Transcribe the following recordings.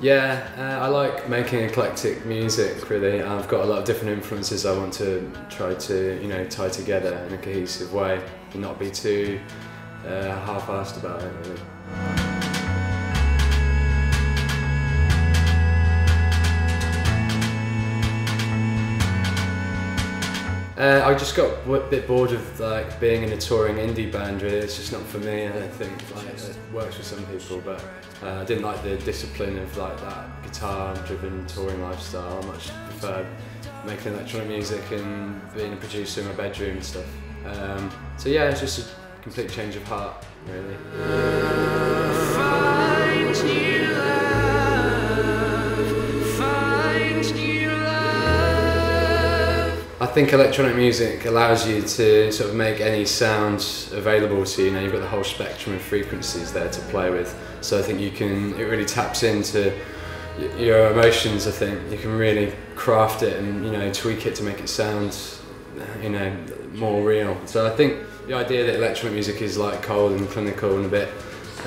Yeah, I like making eclectic music, really. I've got a lot of different influences I want to try to, tie together in a cohesive way and not be too half-assed about it, really. I just got a bit bored of being in a touring indie band, really. It's just not for me. I don't think it works for some people, but I didn't like the discipline of that guitar-driven touring lifestyle. I much preferred making electronic music and being a producer in my bedroom and stuff. So yeah, it's just a complete change of heart, really. I think electronic music allows you to sort of make any sound available to you. You've got the whole spectrum of frequencies there to play with. So I think it really taps into your emotions. I think you can really craft it and tweak it to make it sound more real. So I think the idea that electronic music is cold and clinical and a bit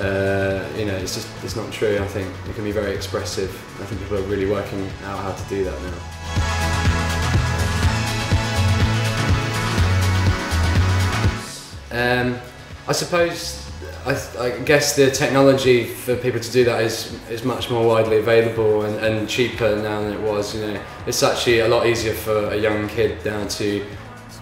it's not true. I think it can be very expressive. I think people are really working out how to do that now. I suppose, I guess the technology for people to do that is much more widely available and cheaper now than it was. It's actually a lot easier for a young kid now to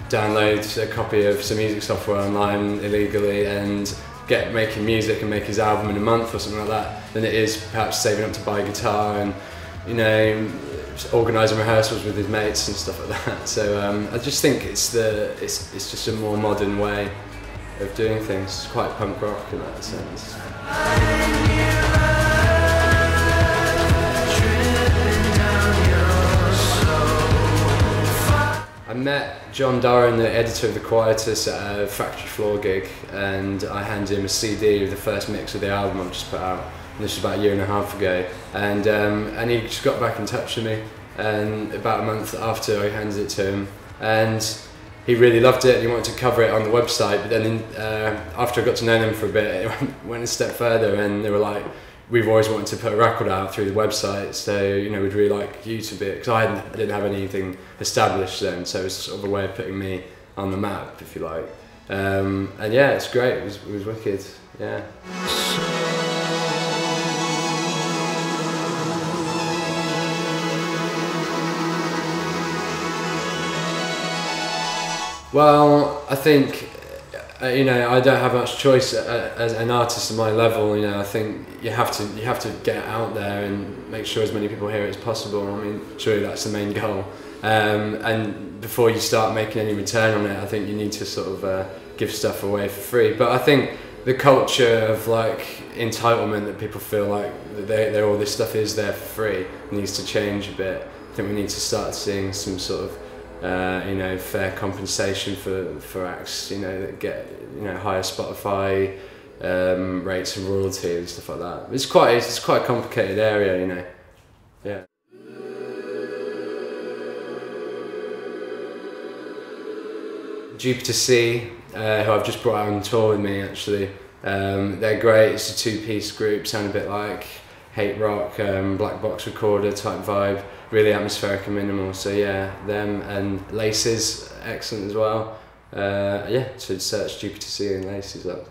download a copy of some music software online illegally and making music and make his album in a month or something like that than it is perhaps saving up to buy a guitar and organising rehearsals with his mates and stuff like that. So I just think it's just a more modern way of doing things. It's quite punk rock in that sense. I met John Doran, the editor of The Quietus, at a factory floor gig, and I handed him a CD of the first mix of the album I've just put out. And this was about a year and a half ago, and he just got back in touch with me, and about a month after I handed it to him, and he really loved it and he wanted to cover it on the website. But then after I got to know them for a bit, it went a step further and they were like, we've always wanted to put a record out through the website, so we'd really like you to be it, because I didn't have anything established then, so it was sort of a way of putting me on the map, if you like. And yeah, it's great, it was wicked, yeah. Well, I think, I don't have much choice as an artist at my level. I think you have to get out there and make sure as many people hear it as possible. I mean, surely that's the main goal. And before you start making any return on it, I think you need to sort of give stuff away for free. But I think the culture of entitlement that people feel like that all this stuff is there for free needs to change a bit. I think we need to start seeing some sort of fair compensation for acts, that get higher Spotify rates of royalty and stuff like that. It's quite a complicated area, Yeah. Jupiter C, who I've just brought out on tour with me actually, they're great. It's a two-piece group, sound a bit like hate rock, black box recorder type vibe. Really atmospheric and minimal, so yeah, them and Laces, excellent as well. Yeah, so search Jupiter C and Laces up.